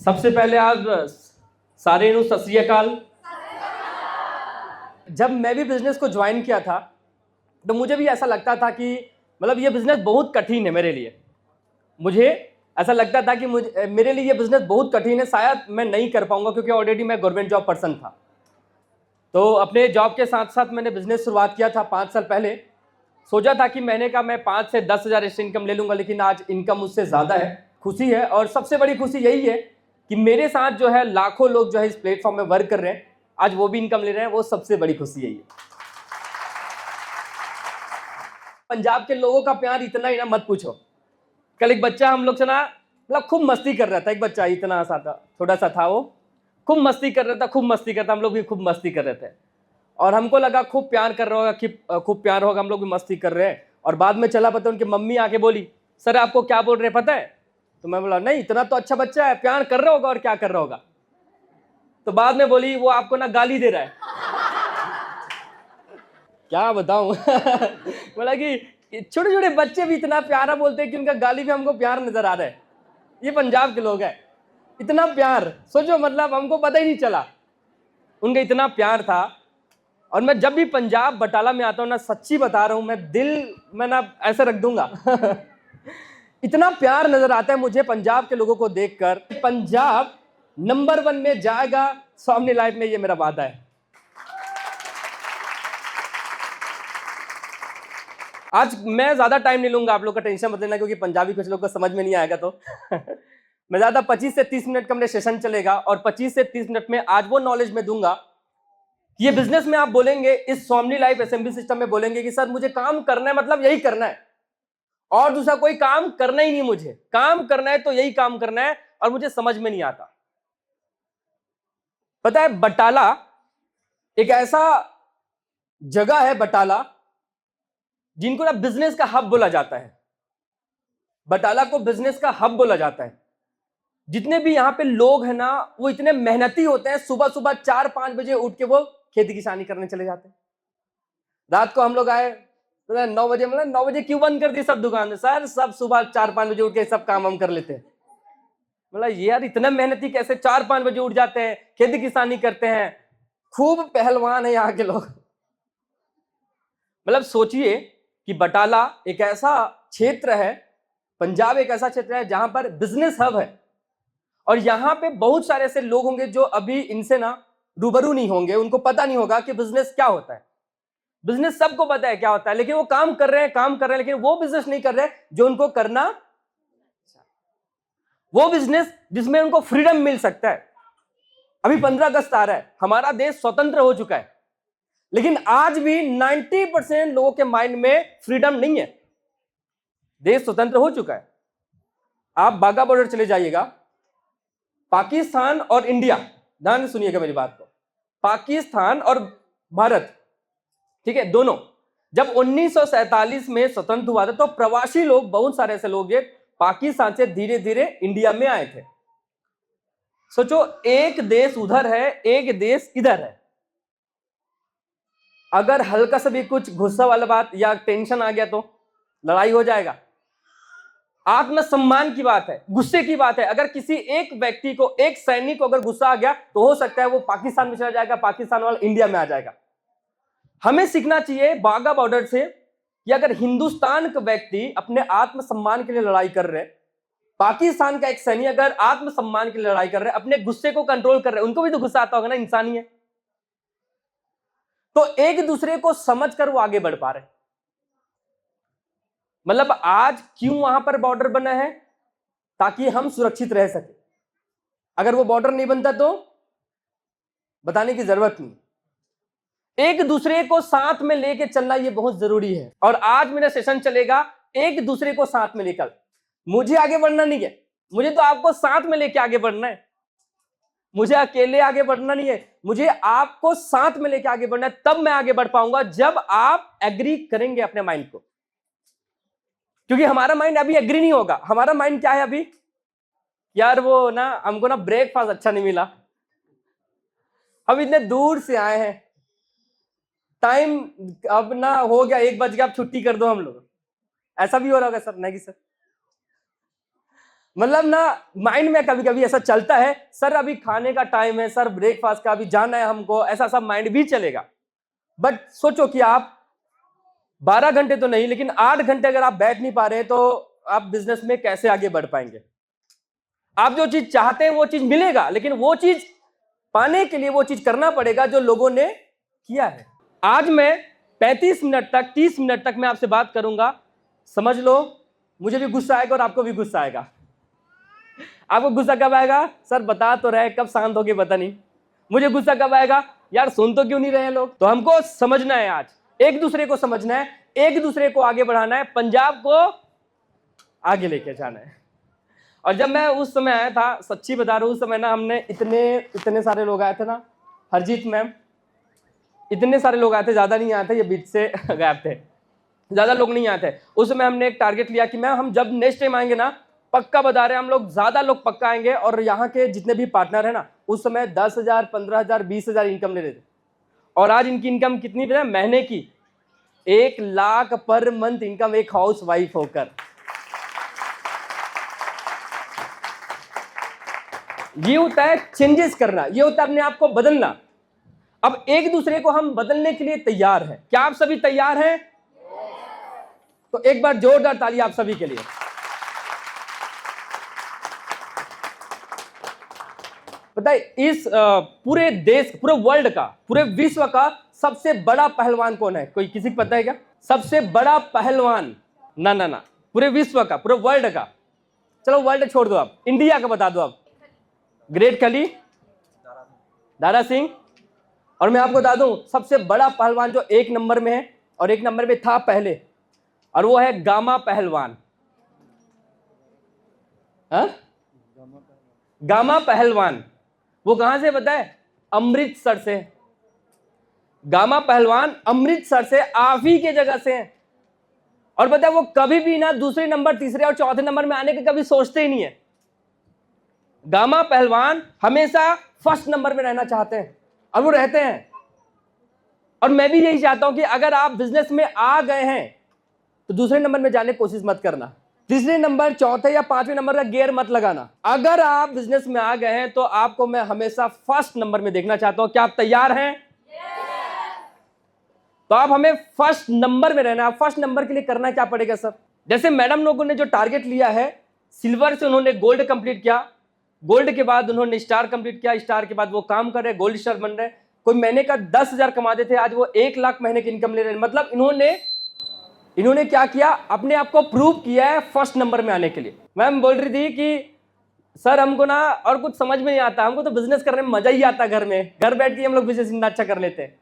सबसे पहले आप सारे नु सत श्री अकाल। जब मैं भी बिजनेस को ज्वाइन किया था तो मुझे भी ऐसा लगता था कि मतलब ये बिजनेस बहुत कठिन है मेरे लिए। मुझे ऐसा लगता था कि मेरे लिए ये बिजनेस बहुत कठिन है, शायद मैं नहीं कर पाऊंगा क्योंकि ऑलरेडी मैं गवर्नमेंट जॉब पर्सन था। तो अपने जॉब के साथ साथ मैंने बिजनेस शुरुआत किया था 5 साल पहले। सोचा था कि महीने का मैं 5 से 10 हज़ार इससे इनकम ले लूंगा, लेकिन आज इनकम उससे ज़्यादा है। खुशी है और सबसे बड़ी खुशी यही है कि मेरे साथ जो है लाखों लोग जो है इस प्लेटफॉर्म में वर्क कर रहे हैं, आज वो भी इनकम ले रहे हैं। वो सबसे बड़ी खुशी यही है। पंजाब के लोगों का प्यार इतना ही ना मत पूछो। कल एक बच्चा हम लोग से ना मतलब खूब मस्ती कर रहा था। एक बच्चा इतना सा था, थोड़ा सा था, वो खूब मस्ती कर रहा था, खूब मस्ती करता। हम लोग भी खूब मस्ती कर रहे थे और हमको लगा खूब प्यार कर रहा होगा कि खूब प्यार होगा, हम लोग भी मस्ती कर रहे हैं। और बाद में चला पता उनकी मम्मी आके बोली, सर आपको क्या बोल रहे हैं पता है? तो मैं बोला नहीं, इतना तो अच्छा बच्चा है, प्यार कर रहा होगा और क्या कर रहा होगा। तो बाद में बोली वो आपको ना गाली दे रहा है। क्या बताऊं। बोला कि छोटे छोटे बच्चे भी इतना प्यारा बोलते हैं कि उनका गाली भी हमको प्यार नजर आ रहा है। ये पंजाब के लोग हैं, इतना प्यार सोचो, मतलब हमको पता ही नहीं चला उनका इतना प्यार था। और मैं जब भी पंजाब बटाला में आता हूं ना, सच्ची बता रहा हूं, मैं दिल में ना ऐसे रख दूंगा। इतना प्यार नजर आता है मुझे पंजाब के लोगों को देखकर। पंजाब नंबर 1 में जाएगा स्वामी लाइफ में, ये मेरा वादा है। आज मैं ज्यादा टाइम नहीं लूंगा, आप लोग का टेंशन मत लेना, क्योंकि पंजाबी कुछ लोग को समझ में नहीं आएगा। तो मैं ज्यादा 25 से 30 मिनट का मेरा सेशन चलेगा और 25 से 30 मिनट में आज वो नॉलेज में दूंगा कि ये बिजनेस में आप बोलेंगे, इस स्वामी लाइफ असेंबली सिस्टम में बोलेंगे कि सर मुझे काम करना है, मतलब यही करना है और दूसरा कोई काम करना ही नहीं, मुझे काम करना है तो यही काम करना है और मुझे समझ में नहीं आता। पता है बटाला एक ऐसा जगह है, बटाला जिनको ना बिजनेस का हब बोला जाता है। बटाला को बिजनेस का हब बोला जाता है। जितने भी यहाँ पे लोग हैं ना, वो इतने मेहनती होते हैं। सुबह सुबह 4-5 बजे उठ के वो खेती किसानी करने चले जाते हैं। रात को हम लोग आए तो 9 बजे, मतलब 9 बजे क्यों बंद कर दी सब दुकान? सर सब सुबह 4-5 बजे उठ के सब काम हम कर लेते हैं। मतलब ये यार इतना मेहनती कैसे 4-5 बजे उठ जाते हैं, खेती किसानी करते हैं। खूब पहलवान है यहाँ के लोग। मतलब सोचिए कि बटाला एक ऐसा क्षेत्र है, पंजाब एक ऐसा क्षेत्र है जहां पर बिजनेस हब है और यहां पे बहुत सारे ऐसे लोग होंगे जो अभी इनसे ना रूबरू नहीं होंगे, उनको पता नहीं होगा कि बिजनेस क्या होता है। बिजनेस सबको पता है क्या होता है, लेकिन वो काम कर रहे हैं, लेकिन वो बिजनेस नहीं कर रहे जो उनको करना, वो बिजनेस जिसमें उनको फ्रीडम मिल सकता है। अभी 15 अगस्त आ रहा है, हमारा देश स्वतंत्र हो चुका है, लेकिन आज भी 90% लोगों के माइंड में फ्रीडम नहीं है। देश स्वतंत्र हो चुका है, आप बाघा बॉर्डर चले जाइएगा, पाकिस्तान और इंडिया, ध्यान से सुनिएगा मेरी बात को, पाकिस्तान और भारत, ठीक है, दोनों जब 1947 में स्वतंत्र हुआ था तो प्रवासी लोग, बहुत सारे ऐसे लोग पाकिस्तान से धीरे धीरे इंडिया में आए थे। सोचो, एक देश उधर है, एक देश इधर है। अगर हल्का सा भी कुछ गुस्सा वाला बात या टेंशन आ गया तो लड़ाई हो जाएगा। आत्मसम्मान की बात है, गुस्से की बात है। अगर किसी एक व्यक्ति को, एक सैनिक को अगर गुस्सा आ गया तो हो सकता है वो पाकिस्तान में चला जाएगा, पाकिस्तान वाला इंडिया में आ जाएगा। हमें सीखना चाहिए बाघा बॉर्डर से कि अगर हिंदुस्तान का व्यक्ति अपने आत्मसम्मान के लिए लड़ाई कर रहे, पाकिस्तान का एक सैनिक अगर आत्मसम्मान के लिए लड़ाई कर रहे, अपने गुस्से को कंट्रोल कर रहे, उनको भी तो गुस्सा आता होगा ना, इंसानी है। तो एक दूसरे को समझकर वो आगे बढ़ पा रहे। मतलब आज क्यों वहां पर बॉर्डर बना है? ताकि हम सुरक्षित रह सके। अगर वो बॉर्डर नहीं बनता तो बताने की जरूरत नहीं। एक दूसरे को साथ में लेके चलना ये बहुत जरूरी है। और आज मेरा सेशन चलेगा एक दूसरे को साथ में लेकर। मुझे आगे बढ़ना नहीं है, मुझे तो आपको साथ में लेके आगे बढ़ना है। मुझे अकेले आगे बढ़ना नहीं है, मुझे आपको साथ में लेके आगे बढ़ना है। तब मैं आगे बढ़ पाऊंगा जब आप एग्री करेंगे अपने माइंड को, क्योंकि हमारा माइंड अभी एग्री नहीं होगा। हमारा माइंड क्या है अभी? यार वो ना हमको ना ब्रेकफास्ट अच्छा नहीं मिला, हम इतने दूर से आए हैं, टाइम अब ना हो गया 1 बज गया, अब छुट्टी कर दो हम लोग। ऐसा भी हो रहा होगा सर? नहीं सर, मतलब ना माइंड में कभी कभी ऐसा चलता है, सर अभी खाने का टाइम है, सर ब्रेकफास्ट का अभी जाना है हमको, ऐसा सब माइंड भी चलेगा। बट सोचो कि आप 12 घंटे तो नहीं लेकिन 8 घंटे अगर आप बैठ नहीं पा रहे तो आप बिजनेस में कैसे आगे बढ़ पाएंगे? आप जो चीज चाहते हैं वो चीज मिलेगा, लेकिन वो चीज पाने के लिए वो चीज करना पड़ेगा जो लोगों ने किया है। आज मैं 35 मिनट तक 30 मिनट तक मैं आपसे बात करूंगा। समझ लो, मुझे भी गुस्सा आएगा और आपको भी गुस्सा आएगा। आपको गुस्सा कब आएगा? सर बता तो रहे, कब शांत होगे पता नहीं। मुझे गुस्सा कब आएगा? यार सुन तो क्यों नहीं रहे लोग। तो हमको समझना है, आज एक दूसरे को समझना है, एक दूसरे को आगे बढ़ाना है, पंजाब को आगे लेके जाना है। और जब मैं उस समय आया था, सच्ची बता रहा हूं, उस समय ना हमने इतने सारे लोग आए थे ना, हरजीत मैम, इतने सारे लोग आए थे, ज्यादा नहीं आए थे, ये बीच से गायब थे, ज्यादा लोग नहीं आए थे। उस समय हमने एक टारगेट लिया कि मैम हम जब नेक्स्ट टाइम आएंगे ना, पक्का बता रहे हैं हम लोग, ज्यादा लोग पक्का आएंगे। और यहाँ के जितने भी पार्टनर है ना, उस समय 10,000 15,000 20,000 इनकम ले रहे थे, और आज इनकी इनकम कितनी है महीने की? 1 लाख पर मंथ इनकम, एक हाउस वाइफ होकर। ये होता है चेंजेस करना, ये होता है अपने आप को बदलना। अब एक दूसरे को हम बदलने के लिए तैयार हैं। क्या आप सभी तैयार हैं? तो एक बार जोरदार ताली आप सभी के लिए। पता है इस पूरे देश, पूरे वर्ल्ड का, पूरे विश्व का सबसे बड़ा पहलवान कौन है? कोई किसी को पता है क्या? सबसे बड़ा पहलवान? ना ना ना, पूरे विश्व का, पूरे वर्ल्ड का। चलो वर्ल्ड छोड़ दो, आप इंडिया का बता दो। आप ग्रेट खली, दारा सिंह। और मैं आपको बता दूं सबसे बड़ा पहलवान जो 1 नंबर में है और 1 नंबर में था पहले, और वो है गामा पहलवान। हा? गामा पहलवान। वो कहां से पता है? अमृतसर से। गामा पहलवान अमृतसर से, आप ही के जगह से हैं। और पता है वो कभी भी ना दूसरे नंबर, तीसरे और चौथे नंबर में आने के कभी सोचते ही नहीं है। गामा पहलवान हमेशा फर्स्ट नंबर में रहना चाहते हैं, और वो रहते हैं। और मैं भी यही चाहता हूं कि अगर आप बिजनेस में आ गए हैं तो दूसरे नंबर में जाने की कोशिश मत करना, तीसरे नंबर, चौथे या 5वें नंबर का गियर मत लगाना। अगर आप बिजनेस में आ गए हैं तो आपको मैं हमेशा फर्स्ट नंबर में देखना चाहता हूं। क्या आप तैयार हैं? तो आप हमें फर्स्ट नंबर में रहना। फर्स्ट नंबर के लिए करना क्या पड़ेगा सर? जैसे मैडम लोगों ने जो टारगेट लिया है, सिल्वर से उन्होंने गोल्ड कंप्लीट किया, गोल्ड के बाद उन्होंने स्टार कंप्लीट किया, स्टार के बाद वो काम कर रहे, गोल्ड स्टार बन रहे। कोई महीने का 10,000 कमाते थे, आज वो 1 लाख महीने की इनकम ले रहे हैं। मतलब इन्होंने क्या किया? अपने आप को प्रूव किया है फर्स्ट नंबर में आने के लिए। मैम बोल रही थी कि सर हमको ना और कुछ समझ में नहीं आता, हमको तो बिजनेस करने में मजा ही आता, घर में घर बैठ के हम लोग बिजनेस इतना अच्छा कर लेते हैं।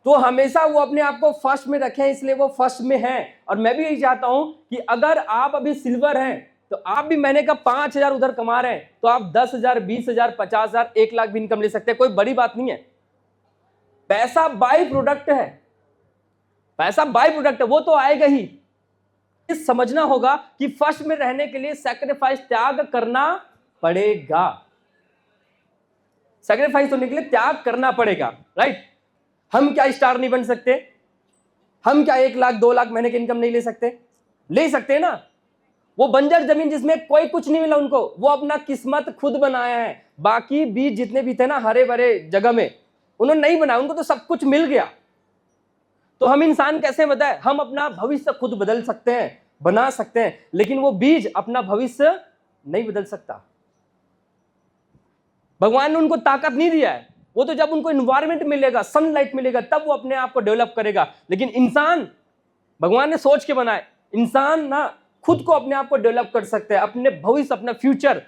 तो हमेशा वो अपने आप को फर्स्ट में रखें, इसलिए वो फर्स्ट में हैं। और मैं भी यही चाहता हूं कि अगर आप अभी सिल्वर हैं तो आप भी महीने का 5,000 उधर कमा रहे हैं, तो आप 10,000 20,000 50,000 1 लाख भी इनकम ले सकते हैं। कोई बड़ी बात नहीं है। पैसा बाई प्रोडक्ट है, पैसा बाई प्रोडक्ट है, वो तो आएगा ही। समझना होगा कि फर्स्ट में रहने के लिए सैक्रिफाइस, त्याग करना पड़ेगा। सैक्रिफाइस होने के लिए त्याग करना पड़ेगा, राइट? हम क्या स्टार नहीं बन सकते? हम क्या 1 लाख 2 लाख महीने की इनकम नहीं ले सकते? ले सकते ना। वो बंजर जमीन जिसमें कोई कुछ नहीं मिला उनको, वो अपना किस्मत खुद बनाया है। बाकी बीज जितने भी थे ना हरे भरे जगह में, उन्होंने नहीं बनाया, उनको तो सब कुछ मिल गया। तो हम इंसान कैसे बताए? हम अपना भविष्य खुद बदल सकते हैं, बना सकते हैं, लेकिन वो बीज अपना भविष्य नहीं बदल सकता। भगवान ने उनको ताकत नहीं दिया है, वो तो जब उनको एनवायरमेंट मिलेगा, सनलाइट मिलेगा, तब वो अपने आप को डेवलप करेगा। लेकिन इंसान भगवान ने सोच के बनाए, इंसान ना खुद को अपने आप को डेवलप कर सकते हैं, अपने भविष्य, अपना फ्यूचर,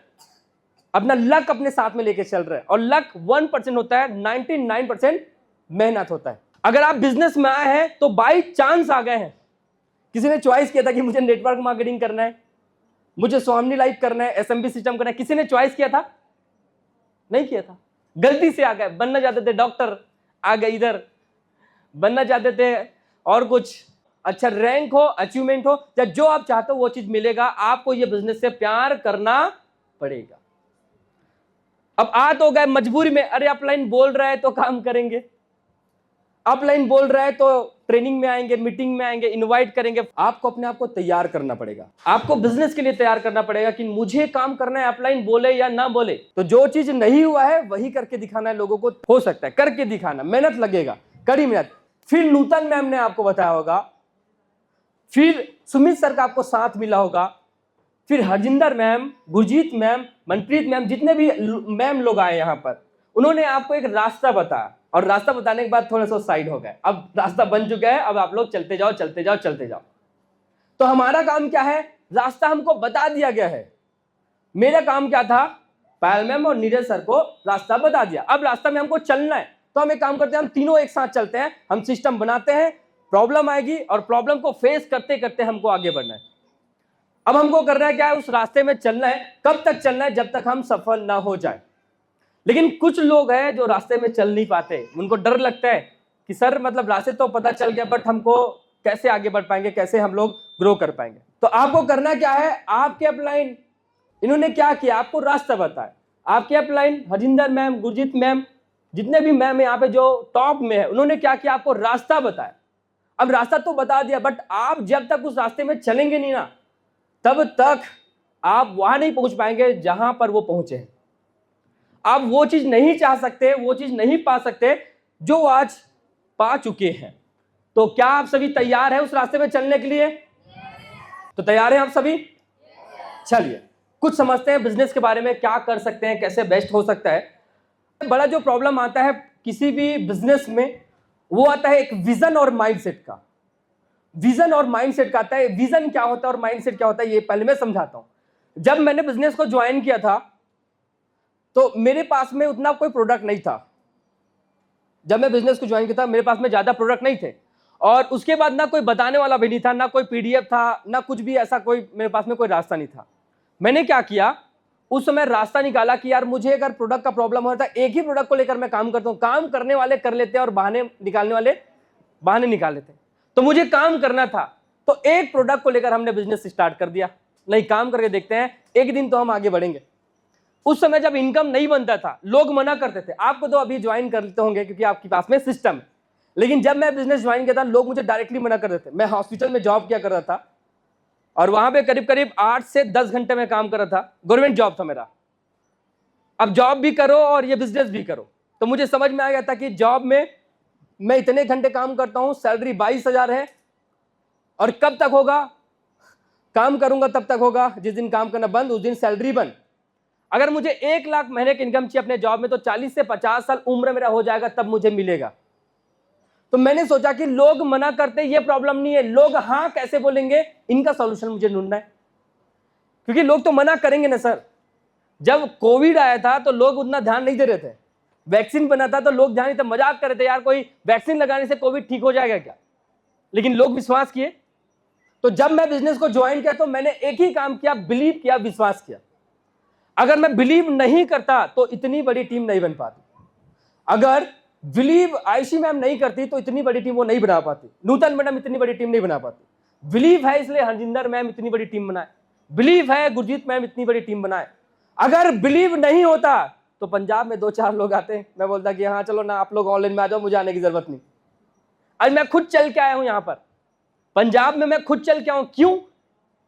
अपना लक अपने साथ में लेके चल रहे हैं। और लक 1% होता है, 99% मेहनत होता है। अगर आप बिजनेस में आए हैं तो बाई चांस आ गए हैं। किसी ने चॉइस किया था कि मुझे नेटवर्क मार्केटिंग करना है, मुझे स्वामी लाइफ करना है, एसएमबी सिस्टम करना है, किसी ने चॉइस किया था? नहीं किया था, गलती से आ गए। बनना चाहते थे डॉक्टर, आ गए इधर। बनना चाहते थे और कुछ अच्छा रैंक हो, अचीवमेंट हो, या जो आप चाहते हो वो चीज मिलेगा। आपको ये बिजनेस से प्यार करना पड़ेगा। अब आ तो गए मजबूरी में, अरे अपलाइन बोल रहा है तो काम करेंगे, अपलाइन बोल रहा है तो ट्रेनिंग में आएंगे, मीटिंग में आएंगे, इनवाइट करेंगे। आपको अपने आप को तैयार करना पड़ेगा, आपको बिजनेस के लिए तैयार करना पड़ेगा कि मुझे काम करना है, अपलाइन बोले या ना बोले। तो जो चीज नहीं हुआ है वही करके दिखाना है लोगों को। हो सकता है करके दिखाना, मेहनत लगेगा, कड़ी मेहनत। फिर नूतन मैम ने आपको बताया होगा, फिर सुमित सर का आपको साथ मिला होगा, फिर Harjinder ma'am, Gurjeet ma'am, Manpreet ma'am, जितने भी मैम लोग आए यहाँ पर, उन्होंने आपको एक रास्ता बताया। और रास्ता बताने के बाद थोड़ा सा साइड हो गए, अब रास्ता बन चुका है, अब आप लोग चलते जाओ चलते जाओ चलते जाओ। तो हमारा काम क्या है? रास्ता हमको बता दिया गया है। मेरा काम क्या था? पायल मैम और नीरज सर को रास्ता बता दिया। अब रास्ता में हमको चलना है, तो हम एक काम करते हैं, हम तीनों एक साथ चलते हैं, हम सिस्टम बनाते हैं। प्रॉब्लम आएगी और प्रॉब्लम को फेस करते करते हमको आगे बढ़ना है। अब हमको करना है क्या है? उस रास्ते में चलना है। कब तक चलना है? जब तक हम सफल ना हो जाए। लेकिन कुछ लोग हैं जो रास्ते में चल नहीं पाते, उनको डर लगता है कि सर मतलब रास्ते तो पता चल गया, बट हमको कैसे आगे बढ़ पाएंगे, कैसे हम लोग ग्रो कर पाएंगे। तो आपको करना क्या है? आपके अपलाइन इन्होंने क्या किया? आपको रास्ता बताया। आपके upline Harjinder ma'am, Gurjeet ma'am, जितने भी मैम यहाँ पे जो टॉप में है, उन्होंने क्या किया? आपको रास्ता बताया। अब रास्ता तो बता दिया, बट आप जब तक उस रास्ते में चलेंगे नहीं ना, तब तक आप वहां नहीं पहुंच पाएंगे जहां पर वो पहुंचे हैं। आप वो चीज नहीं चाह सकते, वो चीज नहीं पा सकते जो आज पा चुके हैं। तो क्या आप सभी तैयार हैं उस रास्ते में चलने के लिए? तो तैयार हैं आप सभी? चलिए कुछ समझते हैं बिजनेस के बारे में, क्या कर सकते हैं, कैसे बेस्ट हो सकता है। बड़ा जो प्रॉब्लम आता है किसी भी बिजनेस में, वो आता है एक विजन और माइंडसेट का। विजन और माइंडसेट का आता है। विजन क्या होता है और माइंडसेट क्या होता है, ये पहले मैं समझाता हूं। जब मैंने बिजनेस को ज्वाइन किया था तो मेरे पास में उतना कोई प्रोडक्ट नहीं था। जब मैं बिजनेस को ज्वाइन किया था, मेरे पास में ज्यादा प्रोडक्ट नहीं थे, और उसके बाद ना कोई बताने वाला भी नहीं था, ना कोई पीडीएफ था, ना कुछ भी ऐसा कोई मेरे पास में कोई रास्ता नहीं था। मैंने क्या किया, उस समय रास्ता निकाला कि यार मुझे अगर प्रोडक्ट का प्रॉब्लम होता है, एक ही प्रोडक्ट को लेकर मैं काम करता हूं। काम करने वाले कर लेते हैं और बहाने निकालने वाले बहाने निकाल लेते हैं। तो मुझे काम करना था, तो एक प्रोडक्ट को लेकर हमने बिजनेस स्टार्ट कर दिया। नहीं, काम करके देखते हैं, एक दिन तो हम आगे बढ़ेंगे। उस समय जब इनकम नहीं बनता था, लोग मना करते थे। आपको तो अभी ज्वाइन कर लेते होंगे क्योंकि आपके पास में सिस्टम है, लेकिन जब मैं बिजनेस ज्वाइन किया था, लोग मुझे डायरेक्टली मना कर देते। मैं हॉस्पिटल में जॉब किया कर रहा था और वहां पे करीब करीब 8 से 10 घंटे में काम कर रहा था। गवर्नमेंट जॉब था मेरा। अब जॉब भी करो और ये बिजनेस भी करो, तो मुझे समझ में आ गया था कि जॉब में मैं इतने घंटे काम करता हूं, सैलरी 22,000 है, और कब तक होगा? काम करूंगा तब तक होगा, जिस दिन काम करना बंद उस दिन सैलरी बंद। अगर मुझे 1 लाख महीने की इनकम चाहिए अपने जॉब में, तो 40 से 50 साल उम्र मेरा हो जाएगा तब मुझे मिलेगा। तो मैंने सोचा कि लोग मना करते, ये प्रॉब्लम नहीं है, लोग हाँ कैसे बोलेंगे, इनका सॉल्यूशन मुझे ढूंढना है। क्योंकि लोग तो मना करेंगे ना सर। जब कोविड आया था तो लोग उतना ध्यान नहीं दे रहे थे, वैक्सीन बना था तो लोग ध्यान नहीं थे, मजाक कर रहे थे, यार कोई वैक्सीन लगाने से कोविड ठीक हो जाएगा क्या। लेकिन लोग विश्वास किए। तो जब मैं बिजनेस को ज्वाइन किया तो मैंने एक ही काम किया, बिलीव किया, विश्वास किया। अगर मैं बिलीव नहीं करता तो इतनी बड़ी टीम नहीं बन पाती। अगर बिलीव आयशी मैम नहीं करती तो इतनी बड़ी टीम वो नहीं बना पाती, नूतन मैडम इतनी बड़ी टीम नहीं बना पाती। बिलीव है इसलिए हरजिंदर मैम इतनी बड़ी टीम बनाए, बिलीव है गुरजीत मैम इतनी बड़ी टीम बनाए। अगर बिलीव नहीं होता तो पंजाब में 2-4 लोग आते, मैं बोलता कि हाँ चलो ना आप लोग ऑनलाइन में आ जाओ, मुझे आने की जरूरत नहीं। आज मैं खुद चल के आया हूं यहां पर पंजाब में, मैं खुद चल के आया हूं। क्यों?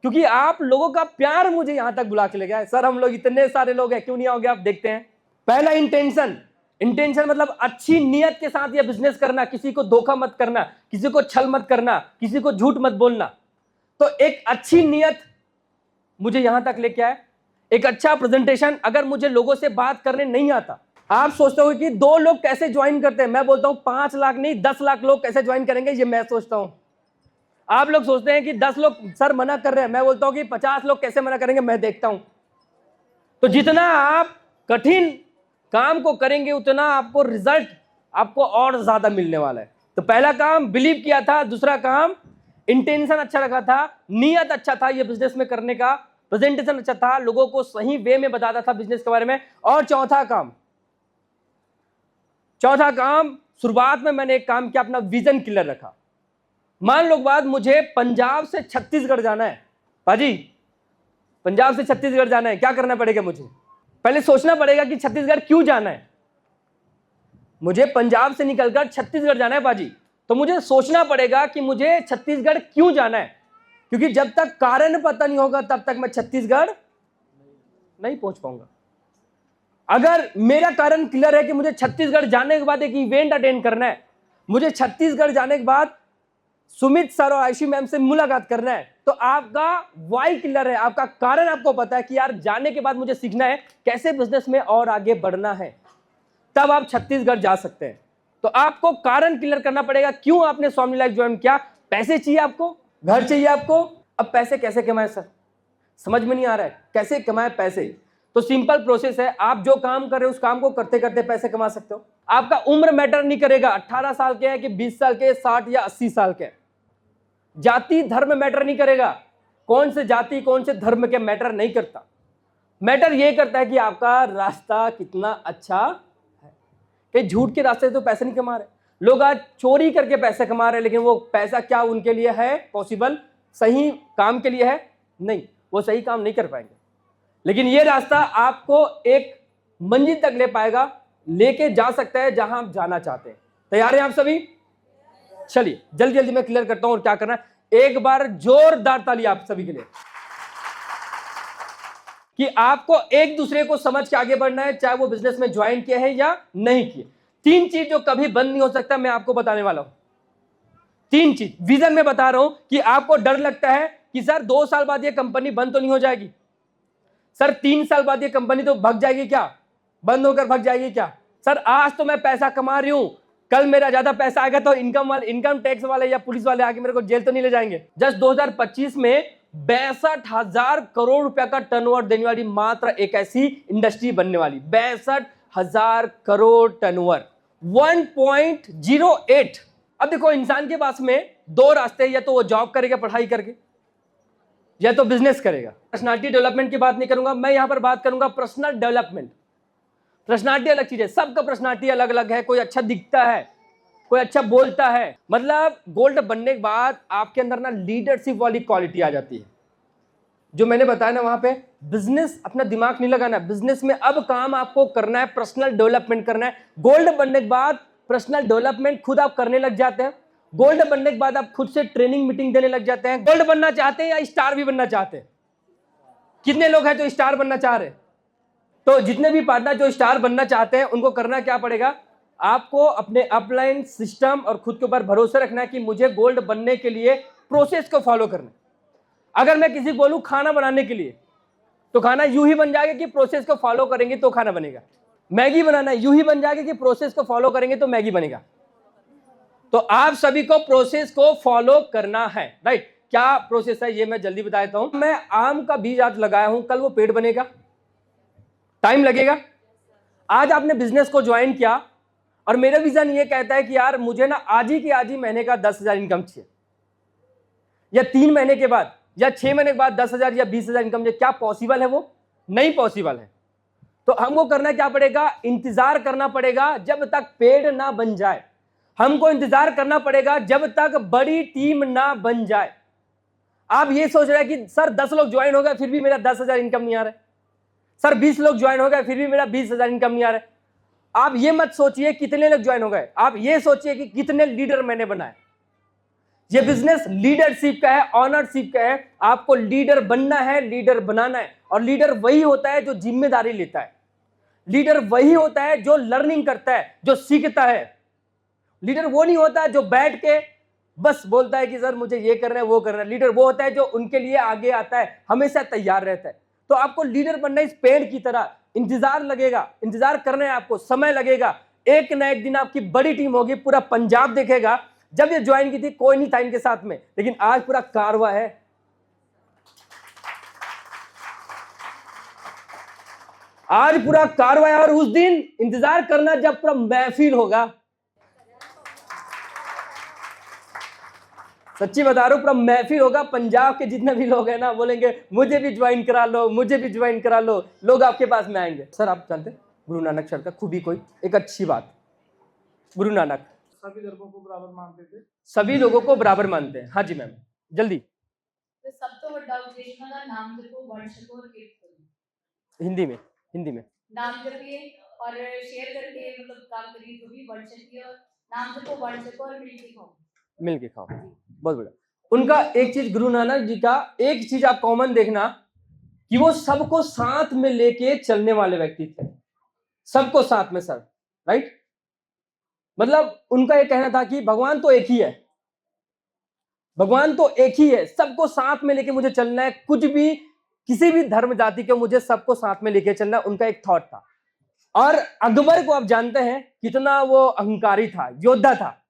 क्योंकि आप लोगों का प्यार मुझे यहां तक बुला के ले गया है। सर हम लोग इतने सारे लोग हैं, क्यों नहीं आओगे आप? देखते हैं। पहला इंटेंशन। इंटेंशन मतलब अच्छी नियत के साथ ये बिजनेस करना, किसी को धोखा मत करना, किसी को छल मत करना, किसी को झूठ मत बोलना। तो एक अच्छी नियत मुझे यहां तक लेके आए, एक अच्छा प्रेजेंटेशन। अगर मुझे लोगों से बात करने नहीं आता, आप सोचते हो कि 2 लोग कैसे ज्वाइन करते हैं, मैं बोलता हूं 5 लाख नहीं 10 लाख लोग कैसे ज्वाइन करेंगे, ये मैं सोचता हूं। आप लोग सोचते हैं कि 10 लोग सर मना कर रहे हैं, मैं बोलता हूं कि 50 लोग कैसे मना करेंगे, मैं देखता हूं। तो जितना आप कठिन काम को करेंगे उतना आपको रिजल्ट आपको और ज्यादा मिलने वाला है। तो पहला काम बिलीव किया था, दूसरा काम इंटेंशन अच्छा रखा था, नियत अच्छा था ये बिजनेस में करने का, प्रेजेंटेशन अच्छा था, लोगों को सही वे में बताता था बिजनेस के बारे में। और चौथा काम शुरुआत में मैंने एक काम किया, अपना विजन क्लियर रखा। मान लो बात, मुझे पंजाब से छत्तीसगढ़ जाना है पाजी, पंजाब से छत्तीसगढ़ जाना है, क्या करना पड़ेगा? मुझे पहले सोचना पड़ेगा कि छत्तीसगढ़ क्यों जाना है। मुझे पंजाब से निकलकर छत्तीसगढ़ जाना है पाजी, तो मुझे सोचना पड़ेगा कि मुझे छत्तीसगढ़ क्यों जाना है, क्योंकि जब तक कारण पता नहीं होगा तब तक मैं छत्तीसगढ़ नहीं पहुंच पाऊंगा। अगर मेरा कारण क्लियर है कि मुझे छत्तीसगढ़ जाने के बाद एक इवेंट अटेंड करना है, मुझे छत्तीसगढ़ जाने के बाद सुमित सर और आयशी मैम से मुलाकात करना है, तो आपका वाई क्लियर है, आपका कारण आपको पता है कि यार जाने के बाद मुझे सीखना है कैसे बिजनेस में और आगे बढ़ना है, तब आप छत्तीसगढ़ जा सकते हैं। तो आपको कारण क्लियर करना पड़ेगा क्यों आपने स्वामी लाइफ ज्वाइन किया। पैसे चाहिए आपको, घर चाहिए आपको। अब पैसे कैसे कमाए सर, समझ में नहीं आ रहा है कैसे कमाए पैसे। तो सिंपल प्रोसेस है, आप जो काम कर रहे हो उस काम को करते करते पैसे कमा सकते हो। आपका उम्र मैटर नहीं करेगा, 18 साल के हैं कि 20 साल के, 60 या 80 साल के। जाति धर्म मैटर नहीं करेगा, कौन से जाति कौन से धर्म के मैटर नहीं करता। मैटर ये करता है कि आपका रास्ता कितना अच्छा है। कहीं झूठ के रास्ते से तो पैसे नहीं कमा रहे लोग, आज चोरी करके पैसे कमा रहे हैं, लेकिन वो पैसा क्या उनके लिए है पॉसिबल, सही काम के लिए है नहीं, वो सही काम नहीं कर पाएंगे। लेकिन ये रास्ता आपको एक मंजिल तक ले पाएगा, लेके जा सकता है जहां आप जाना चाहते हैं। तैयार हैं आप सभी? चलिए जल्दी जल्दी मैं क्लियर करता हूं और क्या करना है। एक बार जोरदार ताली आप सभी के लिए कि आपको एक दूसरे को समझ के आगे बढ़ना है, चाहे वो बिजनेस में ज्वाइन किया है या नहीं किए। 3 चीज जो कभी बंद नहीं हो सकता, मैं आपको बताने वाला हूं। 3 चीज विजन में बता रहा हूं कि आपको डर लगता है कि सर 2 साल बाद ये कंपनी बंद तो नहीं हो जाएगी, सर 3 साल बाद ये कंपनी तो भाग जाएगी क्या, बंद होकर भाग जाएगी क्या। सर आज तो मैं पैसा कमा रही हूं, कल मेरा ज्यादा पैसा आएगा तो इनकम टैक्स वाले या पुलिस वाले आके मेरे को जेल तो नहीं ले जाएंगे। जस्ट 2025 में 62,000 करोड़ रुपया का टर्नओवर देने वाली मात्र एक ऐसी इंडस्ट्री बनने वाली, 62,000 करोड़ टर्नओवर, 1.08। अब देखो इंसान के पास में 2 रास्ते, या तो वो जॉब करेगा पढ़ाई करके, या तो बिजनेस करेगा। पर्सनालिटी डेवलपमेंट की बात नहीं करूंगा मैं, यहां पर बात करूंगा पर्सनल डेवलपमेंट। पर्सनालिटी अलग चीज है, सबका पर्सनालिटी अलग अलग है। कोई अच्छा दिखता है, कोई अच्छा बोलता है। मतलब गोल्ड बनने के बाद आपके अंदर ना लीडरशिप वाली क्वालिटी आ जाती है, जो मैंने बताया ना वहां पे। बिजनेस अपना दिमाग नहीं लगाना, बिजनेस में अब काम आपको करना है, पर्सनल डेवलपमेंट करना है। गोल्ड बनने के बाद पर्सनल डेवलपमेंट खुद आप करने लग जाते हैं। गोल्ड बनने के बाद आप खुद से ट्रेनिंग मीटिंग देने लग जाते हैं। गोल्ड बनना चाहते हैं या स्टार भी बनना चाहते हैं? कितने लोग हैं जो स्टार बनना चाह रहे हैं? तो जितने भी पार्टनर जो स्टार बनना चाहते हैं उनको करना क्या पड़ेगा, आपको अपने अपलाइन सिस्टम और खुद के ऊपर भरोसा रखना है कि मुझे गोल्ड बनने के लिए प्रोसेस को फॉलो करना है। अगर मैं किसी को बोलूं खाना बनाने के लिए, तो खाना यूं ही बन जाएगा कि प्रोसेस को फॉलो करेंगे तो खाना बनेगा। मैगी बनाना है, यूं ही बन जाएगा कि प्रोसेस को फॉलो करेंगे तो मैगी बनेगा। तो आप सभी को प्रोसेस को फॉलो करना है, राइट। क्या प्रोसेस है ये मैं जल्दी बता देता हूं। मैं आम का बीज आज लगाया हूं, कल वो पेड़ बनेगा, टाइम लगेगा। आज आपने बिजनेस को ज्वाइन किया और मेरा विजन ये कहता है कि यार मुझे ना आज ही महीने का 10,000 इनकम चाहिए, या 3 महीने के बाद या 6 महीने के बाद 10,000 या 20,000 इनकम चाहिए। क्या पॉसिबल है? वो नहीं पॉसिबल है। तो हमको करना क्या पड़ेगा, इंतजार करना पड़ेगा जब तक पेड़ ना बन जाए। हमको इंतजार करना पड़ेगा जब तक बड़ी टीम ना बन जाए। आप ये सोच रहे हैं कि सर 10 लोग ज्वाइन हो गए फिर भी मेरा 10,000 इनकम नहीं आ रहा है, सर 20 लोग ज्वाइन हो गए फिर भी मेरा 20,000 इनकम नहीं आ रहा है। आप ये मत सोचिए कितने लोग ज्वाइन हो गए, आप ये सोचिए कि कितने लीडर मैंने बनाए। ये बिजनेस लीडरशिप का है, ऑनरशिप का है। आपको लीडर बनना है, लीडर बनाना है। और लीडर वही होता है जो जिम्मेदारी लेता है। लीडर वही होता है जो लर्निंग करता है, जो सीखता है। लीडर वो नहीं होता जो बैठ के बस बोलता है कि सर मुझे ये करना है वो करना है। लीडर वो होता है जो उनके लिए आगे आता है, हमेशा तैयार रहता है। तो आपको लीडर बनना इस पेड़ की तरह इंतजार लगेगा, इंतजार करना है आपको, समय लगेगा। एक ना एक दिन आपकी बड़ी टीम होगी, पूरा पंजाब देखेगा। जब ये ज्वाइन की थी कोई नहीं था इनके साथ में, लेकिन आज पूरा कारवा है। आज पूरा कारवा है और उस दिन इंतजार करना जब पूरा महफिल होगा। सच्ची बता रहा हूं, पूरा महफिल होगा। पंजाब के जितने भी लोग हैं ना बोलेंगे मुझे भी ज्वाइन करा लो, मुझे भी ज्वाइन करा लो। लोग आपके पास में आएंगे। सर आप जानते हैं गुरु नानक सर का खूबी कोई एक अच्छी बात, गुरु नानक सभी धर्मों को बराबर मानते थे, सभी लोगों को बराबर मानते हैं। हाँ जी मैम जल्दी तो सब तो बड़ा उद्देश्य का नाम जपो, वंश को और कीर्तन हिंदी में, हिंदी में नाम जपिए और शेयर करके मतलब काम करिए, जो भी वंश की और नाम जपो, वर्ड जपो और मिलके खाओ। मिलके खाओ, बहुत बढ़िया। उनका एक चीज, गुरु नानक जी का एक चीज आप कॉमन देखना कि वो सबको साथ में लेके चलने वाले व्यक्ति थे, सबको साथ में सर, राइट। मतलब उनका ये कहना था कि भगवान तो एक ही है, भगवान तो एक ही है, सबको साथ में लेके मुझे चलना है, कुछ भी किसी भी धर्म जाति के मुझे सबको साथ में लेके चलना है, उनका एक थॉट था। और अकबर को आप जानते हैं कितना वो अहंकारी था, योद्धा था,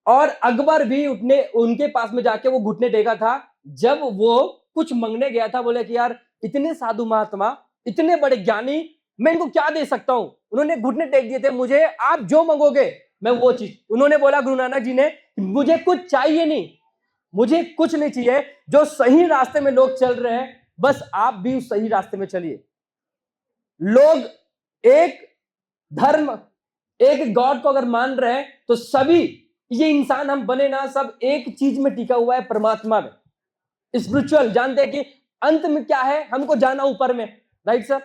और अकबर भी उनके पास में जाके वो घुटने टेका था जब वो कुछ मांगने गया था। बोले कि यार इतने साधु महात्मा, इतने बड़े ज्ञानी, मैं इनको क्या दे सकता हूं। उन्होंने घुटने टेक दिए थे, मुझे आप जो मांगोगे मैं वो चीज। उन्होंने बोला गुरु नानक जी ने, मुझे कुछ चाहिए नहीं, मुझे कुछ नहीं चाहिए, जो सही रास्ते में लोग चल रहे हैं बस आप भी उस सही रास्ते में चलिए। लोग एक धर्म, एक गॉड को अगर मान रहे हैं तो सभी ये इंसान हम बने ना, सब एक चीज में टिका हुआ है, परमात्मा में, स्पिरिचुअल। जानते हैं कि अंत में क्या है, हमको जाना ऊपर में, राइट सर।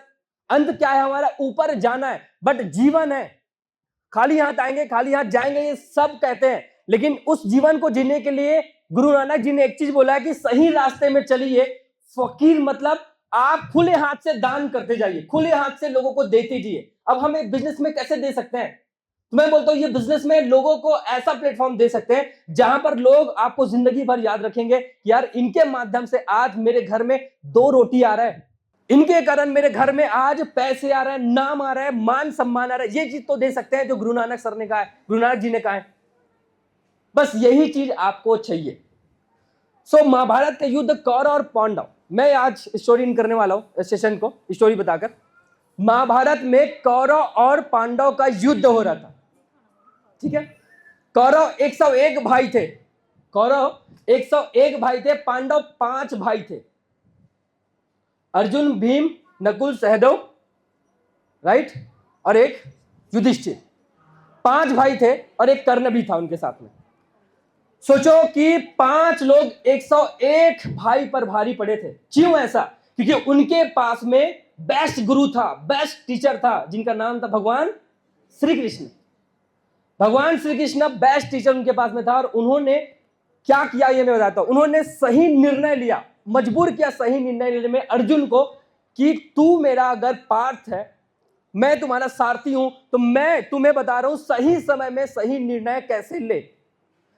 अंत क्या है हमारा, ऊपर जाना है। बट जीवन है, खाली हाथ आएंगे खाली हाथ जाएंगे, ये सब कहते हैं, लेकिन उस जीवन को जीने के लिए गुरु नानक जी ने एक चीज बोला है कि सही रास्ते में चलिए। फकीर मतलब आप खुले हाथ से दान करते जाइए, खुले हाथ से लोगों को देते जाइए। अब हम एक बिजनेस में कैसे दे सकते हैं, मैं बोलता हूं ये बिजनेस में लोगों को ऐसा प्लेटफॉर्म दे सकते हैं जहां पर लोग आपको जिंदगी भर याद रखेंगे कि यार इनके माध्यम से आज मेरे घर में 2 रोटी आ रहा है, इनके कारण मेरे घर में आज पैसे आ रहे हैं, नाम आ रहा है, मान सम्मान आ रहा है। ये चीज तो दे सकते हैं जो गुरु नानक सर ने कहा है, गुरु नानक जी ने कहा है। बस यही चीज आपको चाहिए। सो महाभारत के युद्ध कौरव और पांडव, मैं आज स्टोरी इन करने वाला हूं, सेशन को स्टोरी बताकर। महाभारत में कौरव और पांडव का युद्ध हो रहा था, ठीक है। कौरव 101 भाई थे, कौरव 101 भाई थे, पांडव 5 भाई थे, अर्जुन, भीम, नकुल, सहदेव, राइट, और एक युधिष्ठिर। 5 भाई थे और एक कर्ण भी था उनके साथ में। सोचो कि 5 लोग 101 भाई पर भारी पड़े थे। क्यों ऐसा? क्योंकि उनके पास में बेस्ट गुरु था, बेस्ट टीचर था, जिनका नाम था भगवान श्री कृष्ण। भगवान श्री कृष्ण बेस्ट टीचर उनके पास में था, और उन्होंने क्या किया ये मैं बताता हूं। उन्होंने सही निर्णय लिया, मजबूर किया सही निर्णय लेने में अर्जुन को कि तू मेरा अगर पार्थ है, मैं तुम्हारा सारथी हूं, तो मैं तुम्हें बता रहा हूं सही समय में सही निर्णय कैसे ले।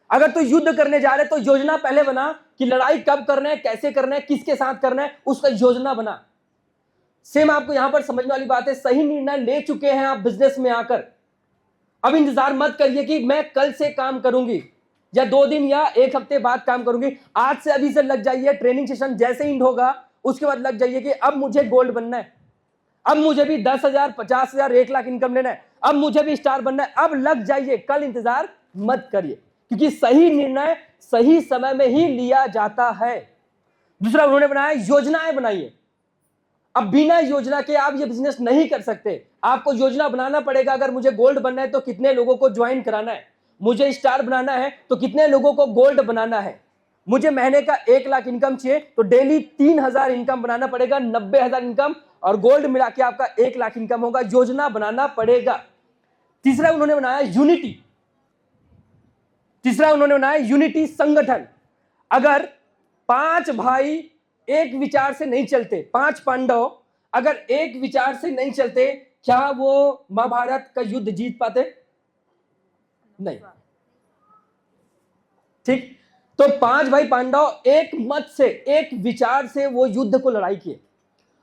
अगर तू युद्ध करने जा रहे तो योजना पहले बना कि लड़ाई कब करना है, कैसे करना है, किसके साथ करना है, उसका योजना बना। सेम आपको यहां पर समझने वाली बात है, सही निर्णय ले चुके हैं आप बिजनेस में आकर, अब इंतजार मत करिए कि मैं कल से काम करूंगी या 2 दिन या 1 हफ्ते बाद काम करूंगी। आज से अभी से लग जाइए, ट्रेनिंग सेशन जैसे ही होगा उसके बाद लग जाइए कि अब मुझे गोल्ड बनना है, अब मुझे भी 10,000, 50,000, 1 लाख इनकम लेना है, अब मुझे भी स्टार बनना है। अब लग जाइए, कल इंतजार मत करिए, क्योंकि सही निर्णय सही समय में ही लिया जाता है। दूसरा उन्होंने बनाया, योजनाएं बनाइए। अब बिना योजना के आप ये बिजनेस नहीं कर सकते, आपको योजना बनाना पड़ेगा। अगर मुझे गोल्ड बनना है तो कितने लोगों को ज्वाइन कराना है, मुझे स्टार बनाना है तो कितने लोगों को गोल्ड बनाना है, मुझे महीने का 1 लाख इनकम चाहिए तो डेली 3,000 इनकम बनाना पड़ेगा, 90,000 इनकम और गोल्ड मिला के आपका 1 लाख इनकम होगा। योजना बनाना पड़ेगा। तीसरा उन्होंने बनाया यूनिटी, तीसरा उन्होंने बनाया यूनिटी, संगठन। अगर 5 भाई एक विचार से नहीं चलते, 5 पांडव अगर एक विचार से नहीं चलते, क्या वो महाभारत का युद्ध जीत पाते? नहीं, ठीक। तो 5 भाई पांडव एक मत से, एक विचार से वो युद्ध को लड़ाई किए।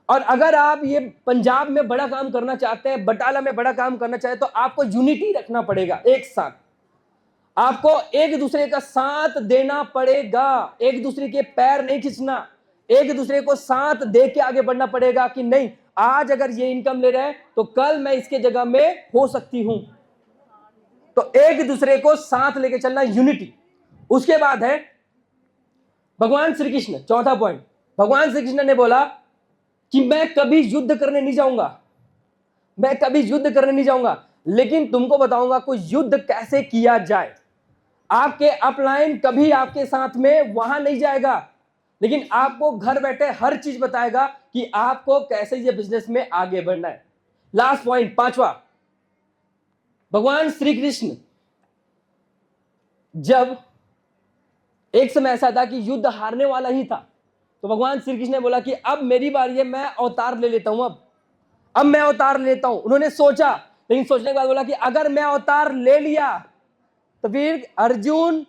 और अगर आप ये पंजाब में बड़ा काम करना चाहते हैं, बटाला में बड़ा काम करना चाहते हैं, तो आपको यूनिटी रखना पड़ेगा, एक साथ आपको एक दूसरे का साथ देना पड़ेगा, एक दूसरे के पैर नहीं खींचना, एक दूसरे को साथ दे के आगे बढ़ना पड़ेगा कि नहीं आज अगर ये इनकम ले रहे हैं तो कल मैं इसके जगह में हो सकती हूं। तो एक दूसरे को साथ लेके चलना, यूनिटी। उसके बाद है भगवान श्री कृष्ण, चौथा पॉइंट। भगवान श्री कृष्ण ने बोला कि मैं कभी युद्ध करने नहीं जाऊंगा, मैं कभी युद्ध करने नहीं जाऊंगा, लेकिन तुमको बताऊंगा कोई युद्ध कैसे किया जाए। आपके अपलाइन कभी आपके साथ में वहां नहीं जाएगा, लेकिन आपको घर बैठे हर चीज बताएगा कि आपको कैसे ये बिजनेस में आगे बढ़ना है। लास्ट पॉइंट, 5वां, भगवान श्री कृष्ण जब एक समय ऐसा था कि युद्ध हारने वाला ही था, तो भगवान श्री कृष्ण ने बोला कि अब मेरी बारी है, मैं अवतार ले लेता हूं, अब मैं अवतार लेता हूं। उन्होंने सोचा, लेकिन सोचने के बाद बोला कि अगर मैं अवतार ले लिया तो फिर अर्जुन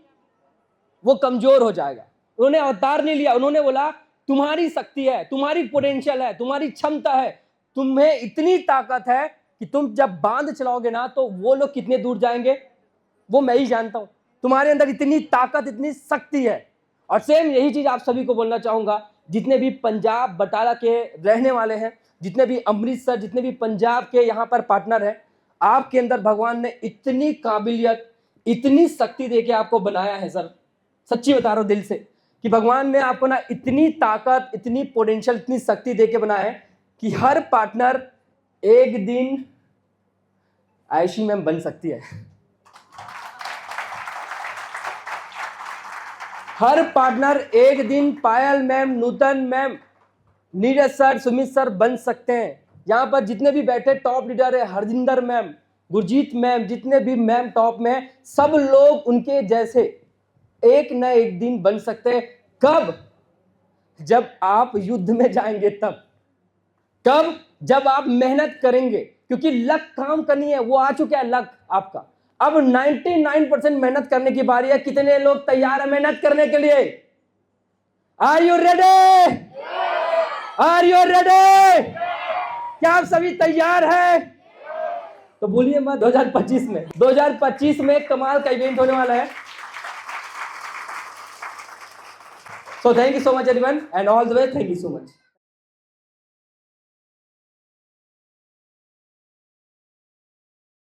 वो कमजोर हो जाएगा। उन्होंने अवतार नहीं लिया। उन्होंने बोला तुम्हारी शक्ति है, तुम्हारी पोटेंशियल है, तुम्हारी क्षमता है, तुम्हें इतनी ताकत है कि तुम जब बांध चलाओगे ना तो वो लोग कितने दूर जाएंगे वो मैं ही जानता हूं। तुम्हारे अंदर इतनी ताकत, इतनी शक्ति है। और सेम यही चीज आप सभी को बोलना चाहूंगा, जितने भी पंजाब बटाला के रहने वाले हैं, जितने भी अमृतसर, जितने भी पंजाब के यहाँ पर पार्टनर हैं, आपके अंदर भगवान ने इतनी काबिलियत, इतनी शक्ति देके आपको बनाया है सर। सच्ची बता रहा हूं दिल से कि भगवान ने आपको ना इतनी ताकत, इतनी पोटेंशियल, इतनी शक्ति देके बनाया है कि हर पार्टनर एक दिन आयशी मैम बन सकती है। हर पार्टनर एक दिन Payal ma'am, Nutan ma'am, Neeraj sir, Sumit sir बन सकते हैं। यहां पर जितने भी बैठे टॉप लीडर है, हरजिंदर मैम, गुरजीत मैम, जितने भी मैम टॉप में हैं, सब लोग उनके जैसे एक न एक दिन बन सकते हैं। कब? जब आप युद्ध में जाएंगे तब। कब? जब आप मेहनत करेंगे, क्योंकि लक काम करनी है, वो आ चुका है लक आपका। अब 99% मेहनत करने की बारी है। कितने लोग तैयार है मेहनत करने के लिए? Are you ready? Are you ready? क्या आप सभी तैयार हैं? तो बोलिए मत 2025 में कमाल का इवेंट होने वाला है। So thank you so much everyone and all the way, thank you so much.